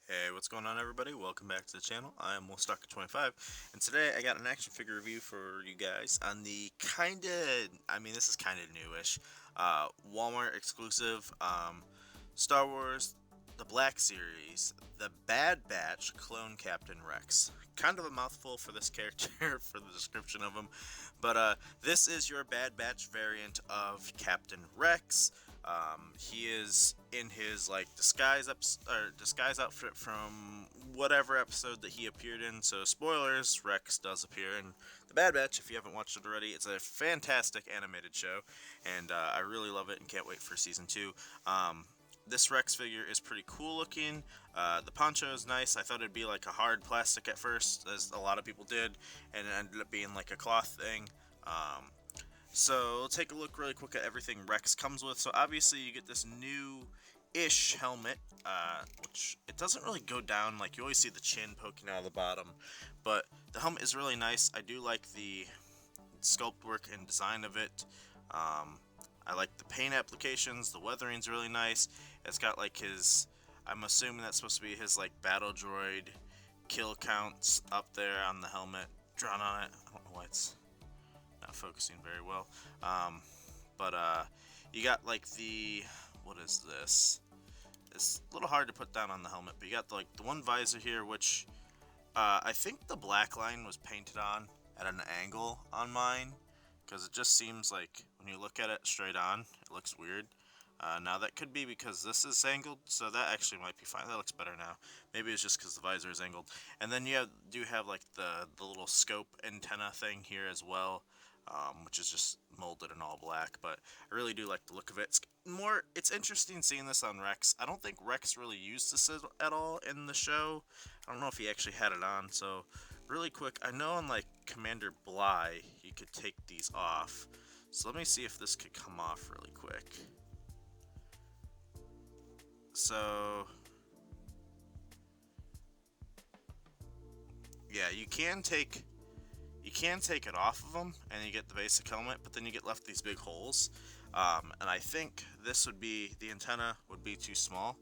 Hey, what's going on, everybody? Welcome back to the channel. I am Wolfstalker25, and today I got an action figure review for you guys on the this is kinda newish, Walmart exclusive, Star Wars The Black Series, the Bad Batch Clone Captain Rex. Kind of a mouthful for this character for the description of him, but this is your Bad Batch variant of Captain Rex. He is in his disguise outfit from whatever episode that he appeared in. So spoilers, Rex does appear in the Bad Batch. If you haven't watched it already, it's a fantastic animated show, and I really love it and can't wait for season 2. This Rex figure is pretty cool looking. The poncho is nice. I thought it'd be like a hard plastic at first, as a lot of people did, and it ended up being like a cloth thing. So we'll take a look really quick at everything Rex comes with. So obviously you get this new-ish helmet, which it doesn't really go down. Like, you always see the chin poking out of the bottom, but the helmet is really nice. I do like the sculpt work and design of it. I like the paint applications. The weathering's really nice. It's got like his, I'm assuming that's supposed to be his like battle droid kill counts up there on the helmet drawn on it. I don't know why it's not focusing very well. But you got like what is this? It's a little hard to put down on the helmet, but you got like the one visor here, which I think the black line was painted on at an angle on mine, because it just seems like when you look at it straight on, it looks weird. Now that could be because this is angled, so that actually might be fine. That looks better now. Maybe it's just because the visor is angled. And then you do have like the little scope antenna thing here as well, which is just molded in all black. But I really do like the look of it. It's interesting seeing this on Rex. I don't think Rex really used this at all in the show. I don't know if he actually had it on. So really quick, I know on like Commander Bly, you could take these off. So let me see if this could come off really quick. So yeah, you can take it off of them and you get the basic helmet, but then you get left these big holes. And I think this would be, the antenna would be too small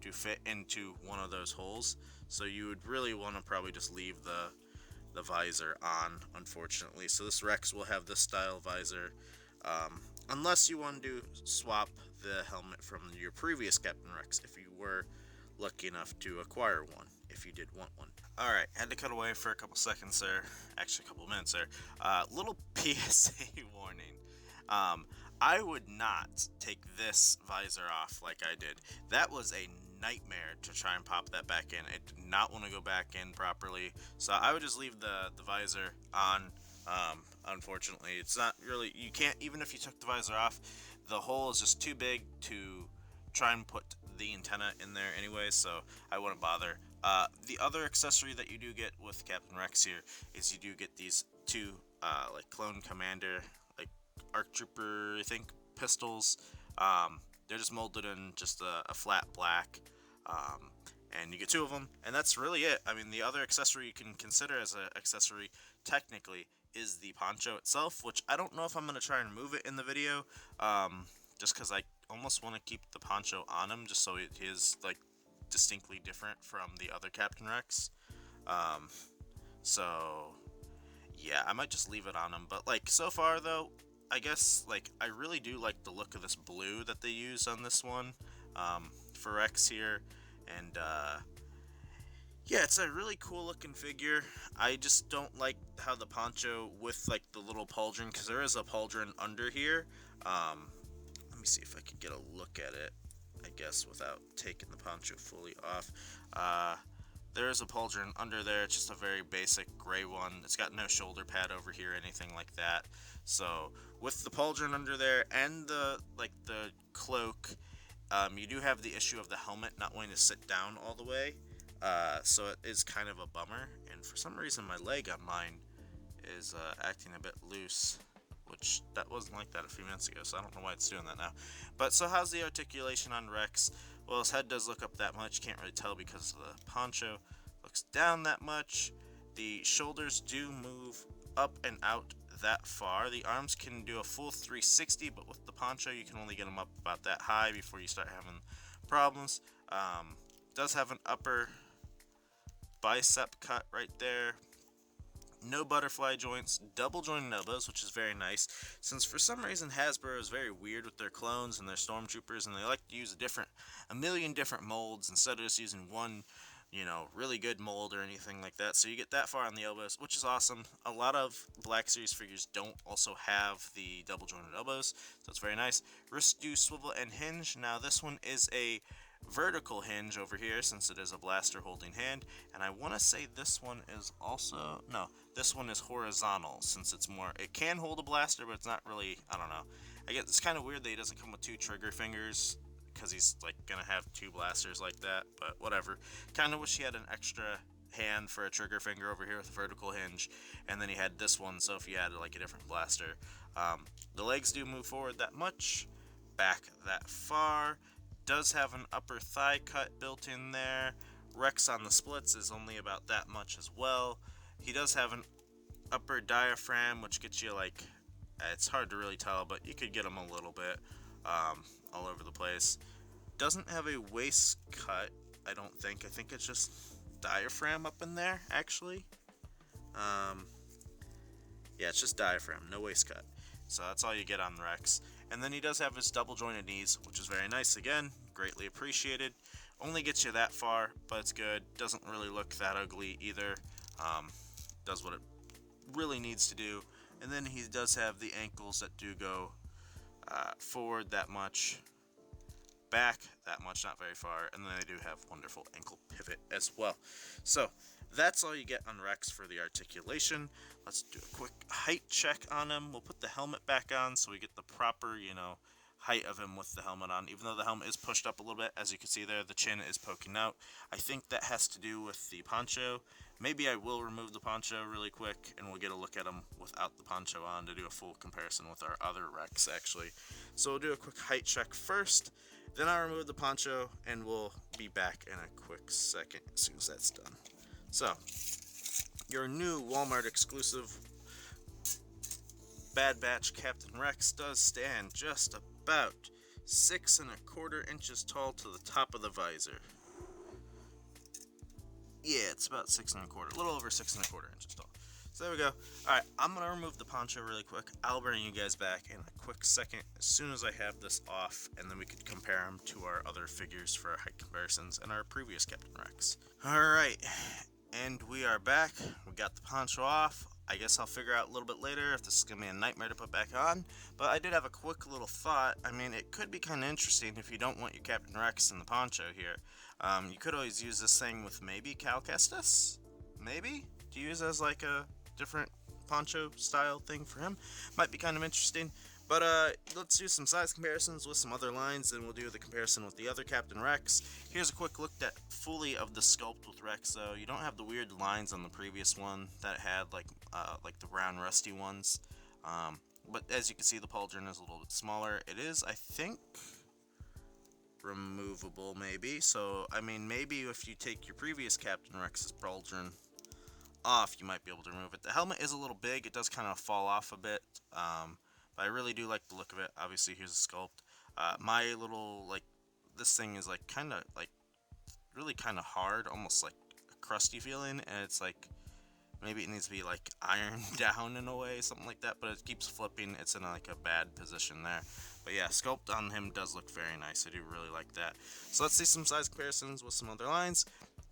to fit into one of those holes. So you would really want to probably just leave the visor on, unfortunately. So this Rex will have this style visor, unless you want to swap the helmet from your previous Captain Rex, if you were lucky enough to acquire one, if you did want one. Alright, had to cut away for a couple seconds there, actually a couple minutes there. Little PSA warning. I would not take this visor off like I did. That was a nightmare to try and pop that back in. It did not want to go back in properly, so I would just leave the visor on. Unfortunately, it's not really, you can't, even if you took the visor off, the hole is just too big to try and put the antenna in there anyway, so I wouldn't bother. The other accessory that you do get with Captain Rex here is you do get these two like clone commander, like ARC Trooper, I think, pistols. They're just molded in just a flat black, and you get two of them, and that's really it. I mean, the other accessory you can consider as an accessory technically is the poncho itself, which I don't know if I'm going to try and remove it in the video, just because I almost want to keep the poncho on him, just so it is like distinctly different from the other Captain Rex. So yeah, I might just leave it on him. But like, so far though, I guess like I really do like the look of this blue that they use on this one, for Rex here, and yeah, it's a really cool looking figure. I just don't like how the poncho with like the little pauldron, because there is a pauldron under here. Let me see if I could get a look at it, I guess, without taking the poncho fully off. There is a pauldron under there. It's just a very basic gray one. It's got no shoulder pad over here, anything like that. So with the pauldron under there and the cloak, you do have the issue of the helmet not wanting to sit down all the way. So it is kind of a bummer. And for some reason, my leg on mine is acting a bit loose, which that wasn't like that a few minutes ago, so I don't know why it's doing that now. But so how's the articulation on Rex? Well, his head does look up that much. Can't really tell because the poncho looks down that much. The shoulders do move up and out that far. The arms can do a full 360, but with the poncho you can only get them up about that high before you start having problems. Does have an upper bicep cut right there. No butterfly joints, double jointed elbows, which is very nice, since for some reason Hasbro is very weird with their clones and their stormtroopers, and they like to use a million different molds instead of just using one, really good mold or anything like that. So you get that far on the elbows, which is awesome. A lot of Black Series figures don't also have the double jointed elbows, so it's very nice. Wrist do swivel and hinge. Now this one is a vertical hinge over here since it is a blaster holding hand, and I want to say this one is also, no, this one is horizontal since it can hold a blaster, but it's not really, I don't know. I guess it's kind of weird that he doesn't come with two trigger fingers because he's like gonna have two blasters like that, but whatever. Kind of wish he had an extra hand for a trigger finger over here with a vertical hinge, and then he had this one, so if he had like a different blaster. The legs do move forward that much, back that far. Does have an upper thigh cut built in there. Rex on the splits is only about that much as well. He does have an upper diaphragm, which gets you like, it's hard to really tell, but you could get him a little bit all over the place. Doesn't have a waist cut, I don't think. I think it's just diaphragm up in there, actually. Yeah, it's just diaphragm, no waist cut. So that's all you get on Rex. And then he does have his double jointed knees, which is very nice again, greatly appreciated. Only gets you that far, but it's good. Doesn't really look that ugly either. Does what it really needs to do. And then he does have the ankles that do go forward that much, back that much, not very far, and then they do have wonderful ankle pivot as well. So that's all you get on Rex for the articulation. Let's do a quick height check on him. We'll put the helmet back on so we get the proper, height of him with the helmet on. Even though the helmet is pushed up a little bit, as you can see there, the chin is poking out. I think that has to do with the poncho. Maybe I will remove the poncho really quick, and we'll get a look at him without the poncho on to do a full comparison with our other Rex, actually. So we'll do a quick height check first, then I'll remove the poncho, and we'll be back in a quick second as soon as that's done. So, your new Walmart exclusive Bad Batch Captain Rex does stand just about 6¼ inches tall to the top of the visor. Yeah, it's about 6¼ a little over 6¼ inches tall. So there we go. Alright, I'm going to remove the poncho really quick. I'll bring you guys back in a quick second as soon as I have this off, and then we could compare them to our other figures for our height comparisons and our previous Captain Rex. Alright, and we are back. We got the poncho off. I guess I'll figure out a little bit later if this is going to be a nightmare to put back on, but I did have a quick little thought. I mean, it could be kind of interesting if you don't want your Captain Rex in the poncho here. You could always use this thing with maybe Cal Kestis? Maybe? To use as like a different poncho style thing for him. Might be kind of interesting. But let's do some size comparisons with some other lines, and we'll do the comparison with the other Captain Rex. Here's a quick look at fully of the sculpt with Rex, though. You don't have the weird lines on the previous one that had like the brown rusty ones. But as you can see, the pauldron is a little bit smaller. It is, I think, removable maybe. So I mean, maybe if you take your previous Captain Rex's pauldron off, you might be able to remove it. The helmet is a little big. It does kind of fall off a bit. But I really do like the look of it. Obviously, here's a sculpt. My little, this thing is, kind of, really kind of hard, almost like a crusty feeling, and it's, maybe it needs to be, ironed down in a way, something like that, but it keeps flipping. It's in, a bad position there. But, yeah, sculpt on him does look very nice. I do really like that. So let's see some size comparisons with some other lines.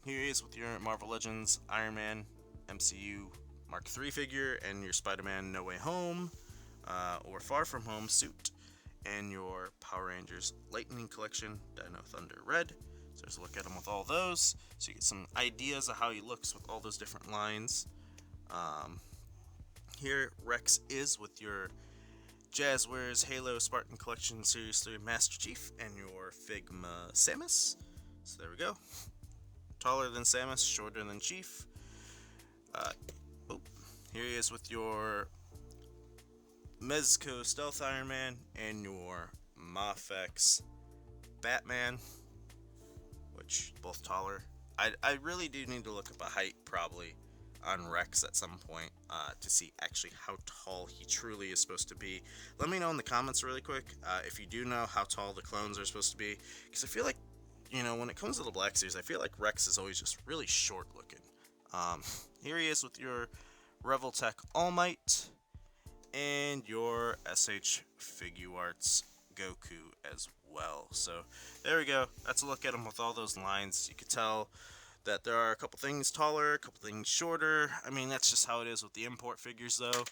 Here he is with your Marvel Legends Iron Man MCU Mark III figure, and your Spider-Man No Way Home or Far From Home suit, and your Power Rangers Lightning Collection Dino Thunder Red. So there's a look at him with all those, so you get some ideas of how he looks with all those different lines. Here Rex is with your Jazzwares Halo Spartan Collection Series 3 Master Chief and your Figma Samus. So there we go. Taller than Samus, shorter than Chief. Here he is with your Mezco Stealth Iron Man and your Mafex Batman, which both taller. I really do need to look up a height probably on Rex at some point to see actually how tall he truly is supposed to be. Let me know in the comments really quick if you do know how tall the clones are supposed to be, because I feel like you know, when it comes to the Black Series, I feel like Rex is always just really short looking. Um, Here he is with your Revoltech All Might and your SH Figuarts Goku as well. So there we go. That's a look at him with all those lines. You could tell that there are a couple things taller, a couple things shorter. I mean, that's just how it is with the import figures, though.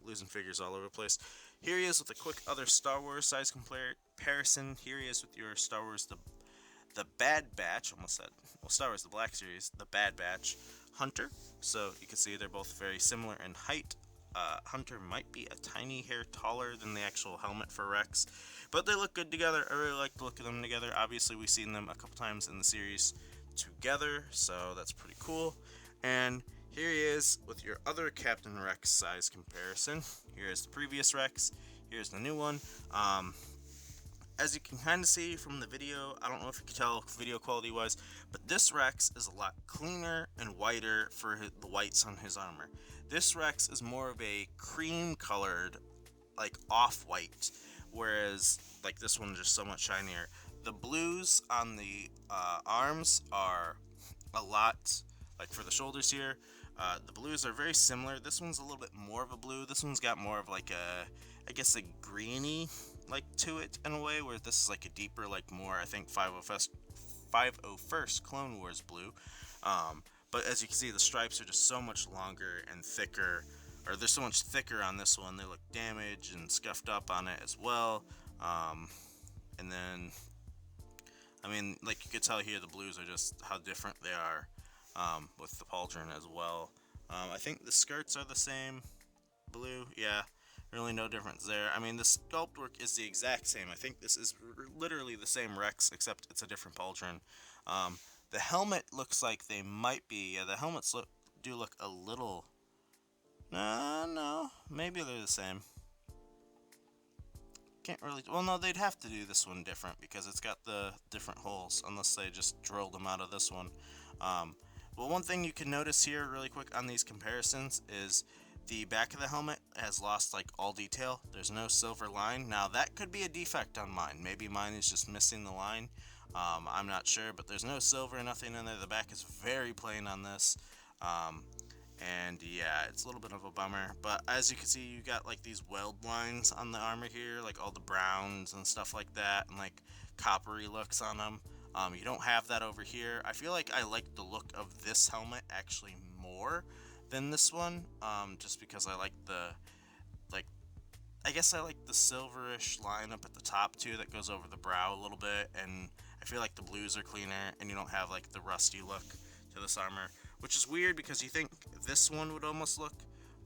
Losing figures all over the place. Here he is with a quick other Star Wars size comparison. Here he is with your Star Wars the Bad Batch. Almost said, well, Star Wars the Black Series, the Bad Batch Hunter. So you can see they're both very similar in height. Hunter might be a tiny hair taller than the actual helmet for Rex, but they look good together. I really like the look of them together. Obviously, we've seen them a couple times in the series together, so that's pretty cool. And here he is with your other Captain Rex size comparison. Here's the previous Rex. Here's the new one. As you can kind of see from the video, I don't know if you can tell video quality wise, but this Rex is a lot cleaner and whiter for the whites on his armor. This Rex is more of a cream colored, like off-white, whereas like this one is just so much shinier. The blues on the arms are a lot, like for the shoulders here, the blues are very similar. This one's a little bit more of a blue. This one's got more of like a, I guess, a greeny like to it in a way, where this is like a deeper, like more, I think 501st Clone Wars blue. But as you can see, the stripes are just so much longer and thicker, or they're so much thicker on this one. They look damaged and scuffed up on it as well. And then, I mean, like you could tell here, the blues are just how different they are with the pauldron as well. I think the skirts are the same blue, yeah. Really no difference there. I mean, the sculpt work is the exact same. I think this is literally the same Rex, except it's a different pauldron. The helmet looks like they might be. Yeah, the helmets do look a little... No, maybe they're the same. Can't really... Well, no, they'd have to do this one different because it's got the different holes, unless they just drilled them out of this one. Well, one thing you can notice here really quick on these comparisons is the back of the helmet has lost like all detail. There's no silver line. Now that could be a defect on mine. Maybe mine is just missing the line. I'm not sure, but there's no silver, nothing in there. The back is very plain on this. And yeah, it's a little bit of a bummer. But as you can see, you got like these weld lines on the armor here, like all the browns and stuff like that, and like coppery looks on them. You don't have that over here. I feel like I like the look of this helmet actually more than this one, just because I like I guess I like the silverish line up at the top too that goes over the brow a little bit, and I feel like the blues are cleaner and you don't have like the rusty look to this armor, which is weird because you think this one would almost look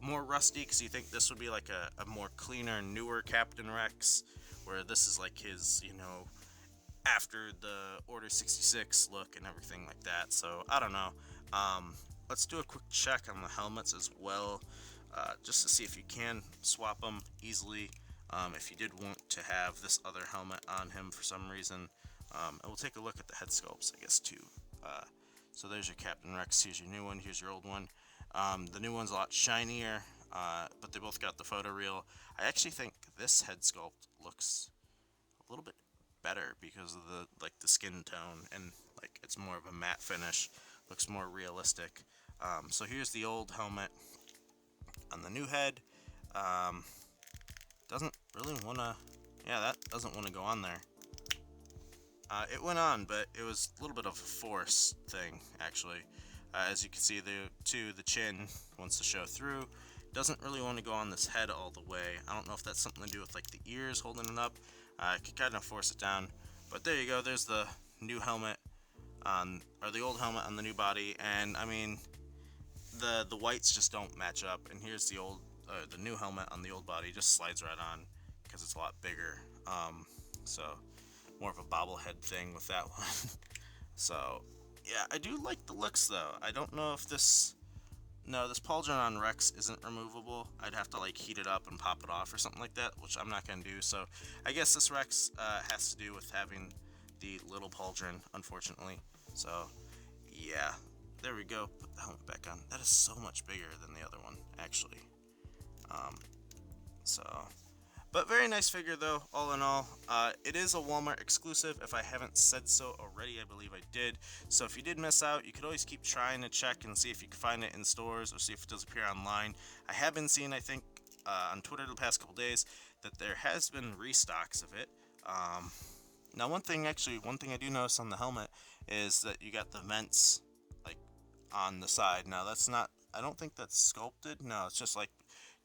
more rusty because you think this would be like a more cleaner, newer Captain Rex, where this is like his, you know, after the Order 66 look and everything like that. So I don't know. Let's do a quick check on the helmets as well, just to see if you can swap them easily, if you did want to have this other helmet on him for some reason. And we'll take a look at the head sculpts, I guess, too. So there's your Captain Rex. Here's your new one. Here's your old one. The new one's a lot shinier, but they both got the photoreal. I actually think this head sculpt looks a little bit better because of the skin tone, and like it's more of a matte finish. Looks more realistic. So here's the old helmet on the new head. Doesn't really want to... Yeah, that doesn't want to go on there. It went on, but it was a little bit of a force thing, actually. As you can see, the chin wants to show through. Doesn't really want to go on this head all the way. I don't know if that's something to do with like the ears holding it up. I could kind of force it down. But there you go, there's the new helmet. Or the old helmet on the new body, and I mean, the whites just don't match up. And here's the new helmet on the old body, just slides right on because it's a lot bigger. So more of a bobblehead thing with that one. So yeah, I do like the looks though. I don't know if this pauldron on Rex isn't removable. I'd have to like heat it up and pop it off or something like that, which I'm not gonna do. So I guess this Rex has to do with having the little pauldron, unfortunately. So yeah, there we go. Put the helmet back on. That is so much bigger than the other one, actually. But very nice figure though, all in all. It is a Walmart exclusive. If I haven't said so already, I believe I did. So if you did miss out, you could always keep trying to check and see if you can find it in stores or see if it does appear online. I have been seeing, I think, on Twitter the past couple days that there has been restocks of it. Now one thing I do notice on the helmet is that you got the vents like on the side. Now that's not, I don't think that's sculpted. No, it's just like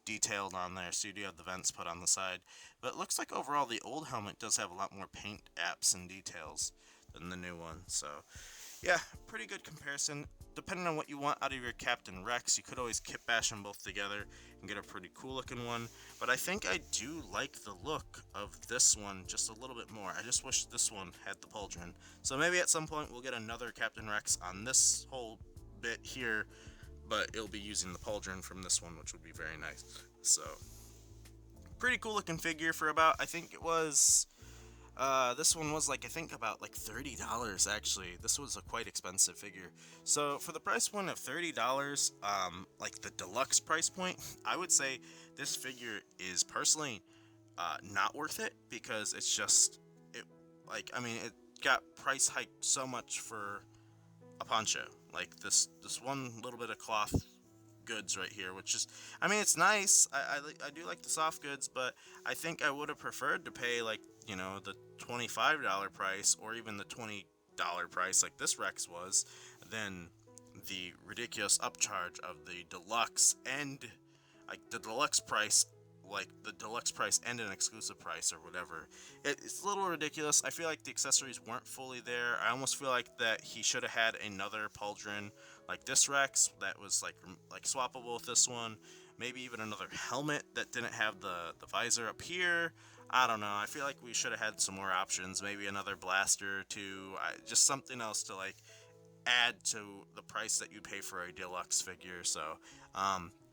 detailed on there, so you do have the vents put on the side. But it looks like overall the old helmet does have a lot more paint apps and details than the new one. So yeah, pretty good comparison. Depending on what you want out of your Captain Rex, you could always kit bash them both together and get a pretty cool looking one. But I think I do like the look of this one just a little bit more. I just wish this one had the pauldron. So maybe at some point we'll get another Captain Rex on this whole bit here, but it'll be using the pauldron from this one, which would be very nice. So pretty cool looking figure for about, I think it was, this one was like, I think about like $30 actually. This was a quite expensive figure. So for the price point of $30, like the deluxe price point, I would say this figure is personally not worth it, because it's just, it, like, I mean, it got price hiked so much for a poncho. Like this one little bit of cloth goods right here, which is, I mean, it's nice. I do like the soft goods, but I think I would have preferred to pay, like, you know, the $25 price or even the $20 price like this Rex was, than the ridiculous upcharge of the deluxe, and like the deluxe price, like the deluxe price and an exclusive price or whatever. It's a little ridiculous. I feel like the accessories weren't fully there. I almost feel like that he should have had another pauldron like this Rex that was like swappable with this one. Maybe even another helmet that didn't have the visor up here. I don't know. I feel like we should have had some more options. Maybe another blaster too. Just something else to like add to the price that you pay for a deluxe figure. So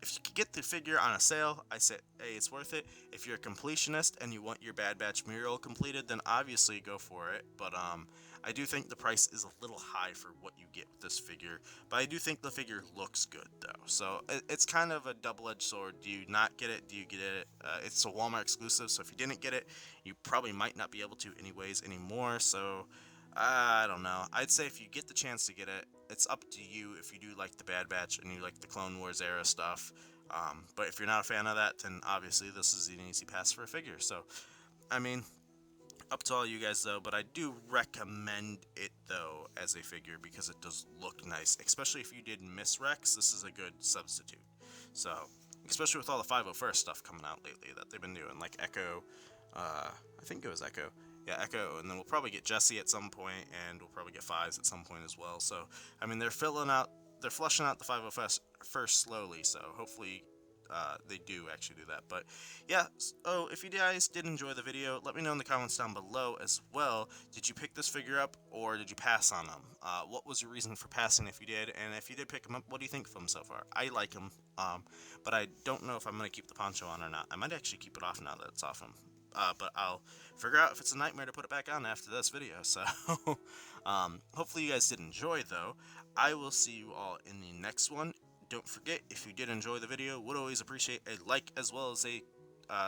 if you could get the figure on a sale, I say, hey, it's worth it. If you're a completionist and you want your Bad Batch mural completed, then obviously go for it. But I do think the price is a little high for what you get with this figure. But I do think the figure looks good though. So it's kind of a double-edged sword. Do you not get it? Do you get it? It's a Walmart exclusive, so if you didn't get it, you probably might not be able to anyways anymore. So I don't know. I'd say if you get the chance to get it, it's up to you if you do like the Bad Batch and you like the Clone Wars era stuff. But if you're not a fan of that, then obviously this is an easy pass for a figure. So, I mean, up to all you guys though, but I do recommend it though as a figure because it does look nice. Especially if you did miss Rex, this is a good substitute. So, especially with all the 501st stuff coming out lately that they've been doing, like Echo, I think it was Echo. Yeah, Echo, and then we'll probably get Jesse at some point, and we'll probably get Fives at some point as well. So, I mean, they're flushing out the 501st first slowly, so hopefully they do actually do that. But yeah, so if you guys did enjoy the video, let me know in the comments down below as well. Did you pick this figure up, or did you pass on them? What was your reason for passing if you did? And if you did pick them up, what do you think of them so far? I like them, but I don't know if I'm going to keep the poncho on or not. I might actually keep it off now that it's off him. But I'll figure out if it's a nightmare to put it back on after this video. So, hopefully you guys did enjoy, though. I will see you all in the next one. Don't forget, if you did enjoy the video, would always appreciate a like as well as a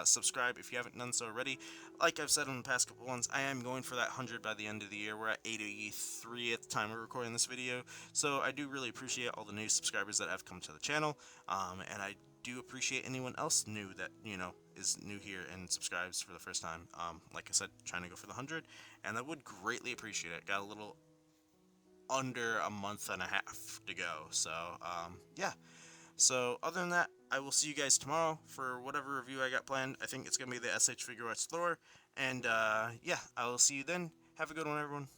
subscribe if you haven't done so already. Like I've said in the past couple ones, I am going for that 100 by the end of the year. We're at 83 at the time we're recording this video, so I do really appreciate all the new subscribers that have come to the channel, and I do appreciate anyone else new that, you know, is new here and subscribes for the first time. Like I said, trying to go for the 100, and I would greatly appreciate it. Got a little under a month and a half to go, so yeah. So other than that, I will see you guys tomorrow for whatever review I got planned. I think it's gonna be the SH Figuarts Thor, and yeah, I will see you then. Have a good one, everyone.